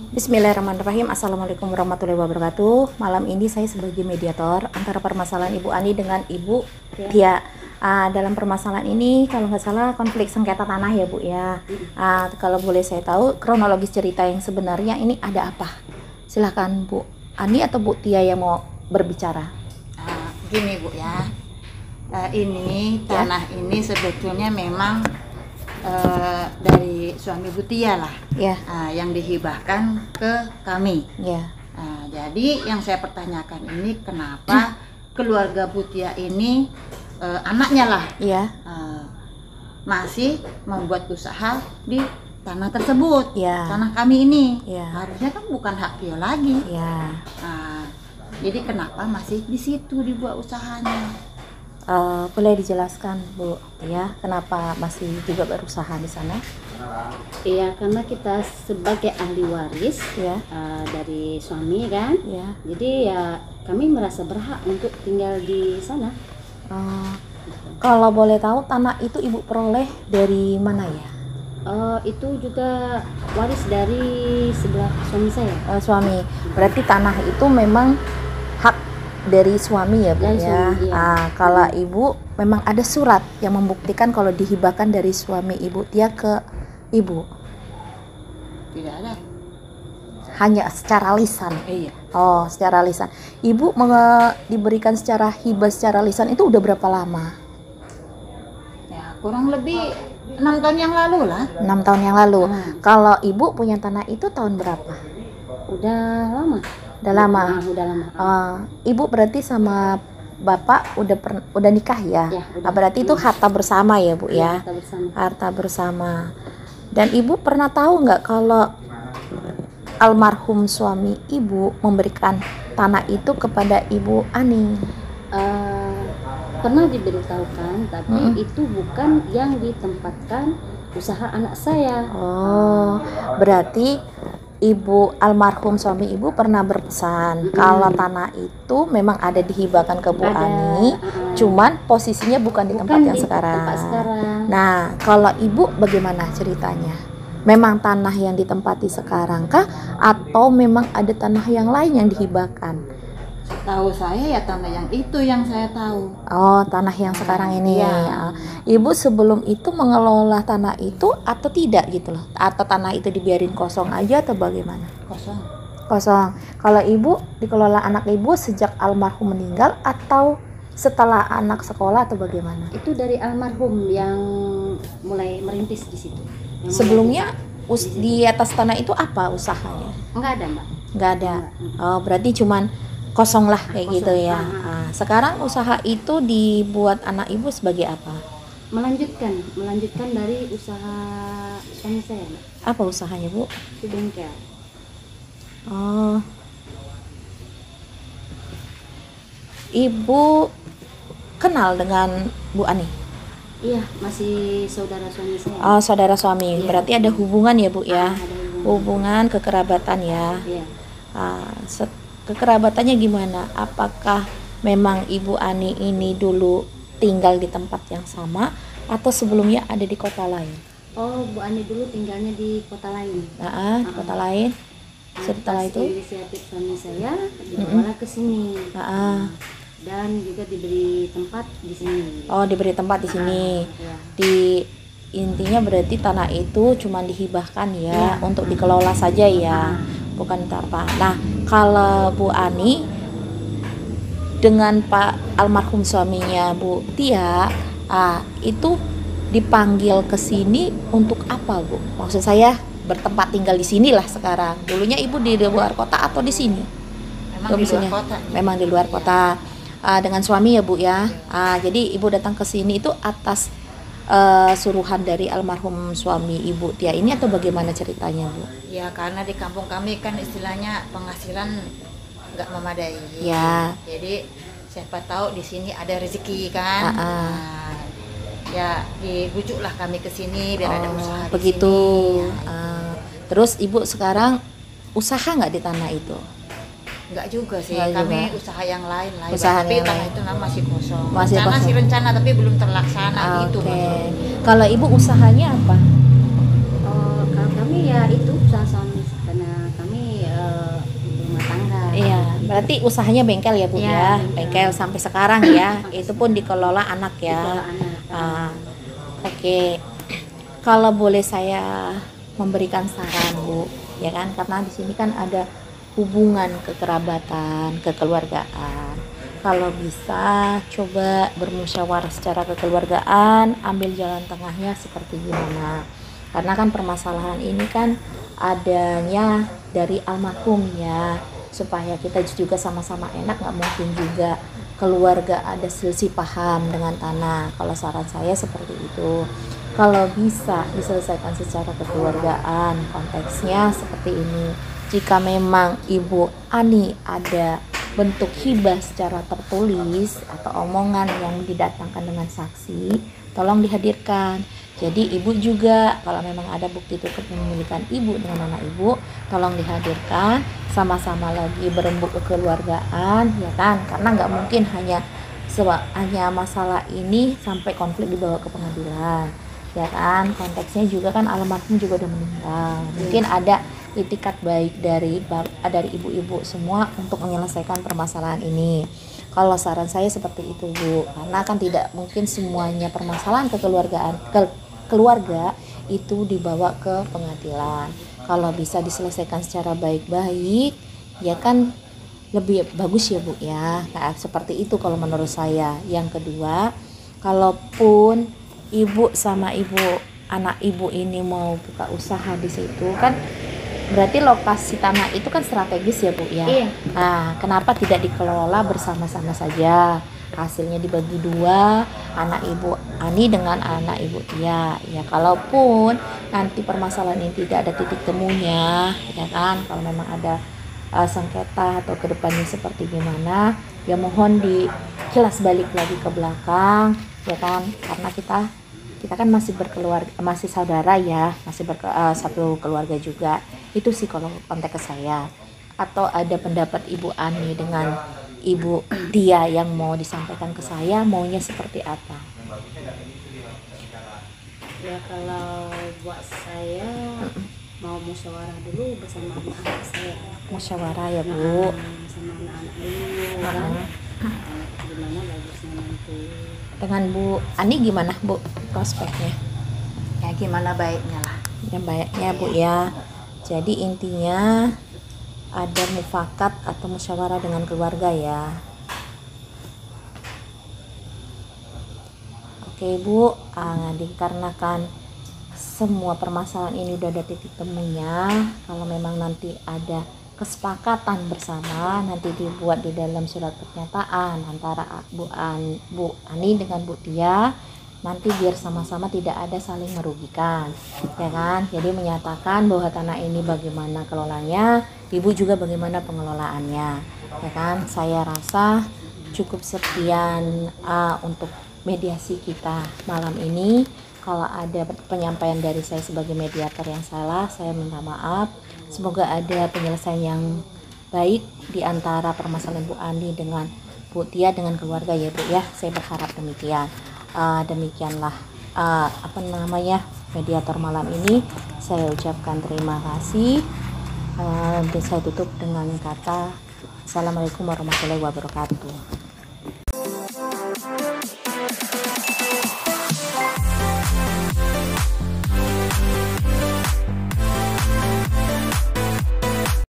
Bismillahirrahmanirrahim. Assalamualaikum warahmatullahi wabarakatuh. Malam ini saya sebagai mediator antara permasalahan Ibu Ani dengan Ibu Tia. Dalam permasalahan ini kalau nggak salah konflik sengketa tanah ya Bu ya. Kalau boleh saya tahu kronologis cerita yang sebenarnya ini ada apa? Silahkan Bu Ani atau Bu Tia yang mau berbicara. Gini Bu ya, ini tanah ini sebetulnya memang dari suami Bu Tia lah, yang dihibahkan ke kami. Jadi yang saya pertanyakan ini kenapa keluarga Bu Tia ini anaknya lah, masih membuat usaha di tanah tersebut, tanah kami ini. Harusnya kan bukan hak Tio lagi. Jadi kenapa masih di situ dibuat usahanya? Boleh dijelaskan Bu ya, kenapa masih juga berusaha di sana? Iya, karena kita sebagai ahli waris dari suami kan, jadi ya kami merasa berhak untuk tinggal di sana. Kalau boleh tahu tanah itu Ibu peroleh dari mana ya? Itu juga waris dari sebelah suami saya. Suami, berarti tanah itu memang hak dari suami ya Bu ya. Suami, iya. Kalau Ibu memang ada surat yang membuktikan kalau dihibahkan dari suami Ibu Tia ke Ibu? Tidak ada. Hanya secara lisan. Iya. Oh, secara lisan. Ibu diberikan secara hibah secara lisan itu udah berapa lama? Ya kurang lebih 6 tahun yang lalu lah. 6 tahun yang lalu. Kalau Ibu punya tanah itu tahun berapa? Udah lama. Udah lama. Udah lama. Ibu berarti sama Bapak udah nikah ya? Ya, udah. Berarti itu harta bersama ya Bu ya? Harta bersama. Harta bersama. Dan Ibu pernah tahu nggak kalau almarhum suami Ibu memberikan tanah itu kepada Ibu Ani? Pernah diberitahukan, tapi itu bukan yang ditempatkan usaha anak saya. Oh, berarti Ibu almarhum suami Ibu pernah berpesan kalau tanah itu memang ada dihibahkan ke Bu Ani, cuman posisinya bukan di tempat yang sekarang. Nah, kalau Ibu bagaimana ceritanya? Memang tanah yang ditempati sekarang kah atau memang ada tanah yang lain yang dihibahkan? Tahu saya ya tanah yang itu yang saya tahu. Oh, tanah yang sekarang ini. Ibu sebelum itu mengelola tanah itu atau tidak gitu loh? Atau tanah itu dibiarin kosong aja atau bagaimana? Kosong. Kalau Ibu dikelola anak Ibu sejak almarhum meninggal atau setelah anak sekolah atau bagaimana? Itu dari almarhum yang mulai merintis di situ. Sebelumnya di atas tanah itu apa usahanya? Enggak ada, Mbak. Enggak ada. Oh, berarti cuman kosong lah kayak gitu ya. Sekarang usaha itu dibuat anak Ibu sebagai apa? Melanjutkan dari usaha suami saya, Mbak. Apa usahanya Bu? Itu bengkel. Oh, Ibu kenal dengan Bu Ani? Iya, masih saudara suami saya. Oh, saudara suami. Berarti ada hubungan ya Bu ya? Ada Hubungan kekerabatan ya. Iya. Kekerabatannya gimana? Apakah memang Ibu Ani ini dulu tinggal di tempat yang sama atau sebelumnya ada di kota lain? Oh, Bu Ani dulu tinggalnya di kota lain. Di kota lain. Setelah itu inisiatif suami saya dibawa ke sini. Dan juga diberi tempat di sini. Oh, diberi tempat di sini. Intinya berarti tanah itu cuma dihibahkan ya, untuk dikelola saja ya. Bukan apa. Nah, kalau Bu Ani dengan Pak almarhum suaminya Bu Tia, itu dipanggil ke sini untuk apa Bu? Maksud saya bertempat tinggal di sinilah sekarang. Dulunya Ibu di luar kota atau di sini? Memang di luar kota. Memang di luar kota. Dengan suami ya Bu ya. Jadi Ibu datang ke sini itu atas suruhan dari almarhum suami Ibu Tia ini atau bagaimana ceritanya Bu? Ya karena di kampung kami kan istilahnya penghasilan nggak memadai. Jadi siapa tahu di sini ada rezeki kan. Ya dibujuklah kami ke sini biar ada usaha begitu. Di sini. Terus Ibu sekarang usaha nggak di tanah itu? Enggak juga sih, Enggak kami juga. usaha yang lain lah. Usaha Tapi yang tanah lain. itu masih kosong. Masih Rencana kosong. sih rencana tapi belum terlaksana gitu. Kalau Ibu usahanya apa? Kalau kami ya itu usaha suami, karena kami berarti usahanya bengkel ya Bu ya, bengkel sampai sekarang ya, itu pun dikelola anak ya. Oke. Kalau boleh saya memberikan saran Bu, ya kan, karena di sini kan ada hubungan kekerabatan, kekeluargaan. Kalau bisa coba bermusyawarah secara kekeluargaan, ambil jalan tengahnya seperti gimana. Karena kan permasalahan ini kan adanya dari almarhum ya, supaya kita juga sama-sama enak, nggak mungkin juga keluarga ada selisih paham dengan tanah. Kalau saran saya seperti itu. Kalau bisa diselesaikan secara kekeluargaan, konteksnya seperti ini. Jika memang Ibu Ani ada bentuk hibah secara tertulis atau omongan yang didatangkan dengan saksi, tolong dihadirkan. Jadi ibu juga kalau memang ada bukti cukup memilikan ibu dengan anak ibu, tolong dihadirkan, sama-sama lagi berembuk kekeluargaan, ya kan? Karena nggak mungkin hanya masalah ini sampai konflik dibawa ke pengadilan, ya kan? Konteksnya juga kan almarhum juga udah meninggal, mungkin ada itikat baik dari ibu-ibu semua untuk menyelesaikan permasalahan ini. Kalau saran saya seperti itu Bu, karena kan tidak mungkin semuanya permasalahan keluarga itu dibawa ke pengadilan. Kalau bisa diselesaikan secara baik-baik, ya kan lebih bagus ya Bu ya. Nah, seperti itu kalau menurut saya. Yang kedua, kalaupun ibu sama anak ibu ini mau buka usaha di situ kan, berarti lokasi tanah itu kan strategis ya Bu ya. Iya. Nah, kenapa tidak dikelola bersama-sama saja? Hasilnya dibagi dua, anak Ibu Ani dengan anak Ibu Tia. Ya, kalaupun nanti permasalahan ini tidak ada titik temunya, ya kan, kalau memang ada sengketa atau kedepannya seperti gimana, ya mohon dikilas balik lagi ke belakang, ya kan, karena kita kan masih berkeluarga, masih saudara ya, masih satu keluarga juga. Itu sih kalau konteks ke saya. Atau ada pendapat Ibu Ani dengan Ibu Tia yang mau disampaikan ke saya, maunya seperti apa? Ya kalau buat saya mau musyawarah dulu bersama anak-anak saya. Musyawarah ya Bu. Sama anak-anak dulu kan. Gimana bagusnya nanti. Dengan Bu Ani gimana Bu prospeknya? Ya gimana baiknya lah. Yang baiknya Bu ya. Jadi intinya ada mufakat atau musyawarah dengan keluarga ya. Oke Bu, dikarenakan semua permasalahan ini udah ada titik temunya, kalau memang nanti ada kesepakatan bersama, nanti dibuat di dalam surat pernyataan antara Bu Ani dengan Bu Tia, nanti biar sama-sama tidak ada saling merugikan, ya kan? Jadi menyatakan bahwa tanah ini bagaimana kelolanya, ibu juga bagaimana pengelolaannya, ya kan? Saya rasa cukup sekian untuk mediasi kita malam ini. Kalau ada penyampaian dari saya sebagai mediator yang salah, saya minta maaf. Semoga ada penyelesaian yang baik di antara permasalahan Bu Ani dengan Bu Tia dengan keluarga ya Bu ya. Saya berharap demikian. Demikianlah mediator malam ini. Saya ucapkan terima kasih. Dan saya tutup dengan kata Assalamualaikum warahmatullahi wabarakatuh.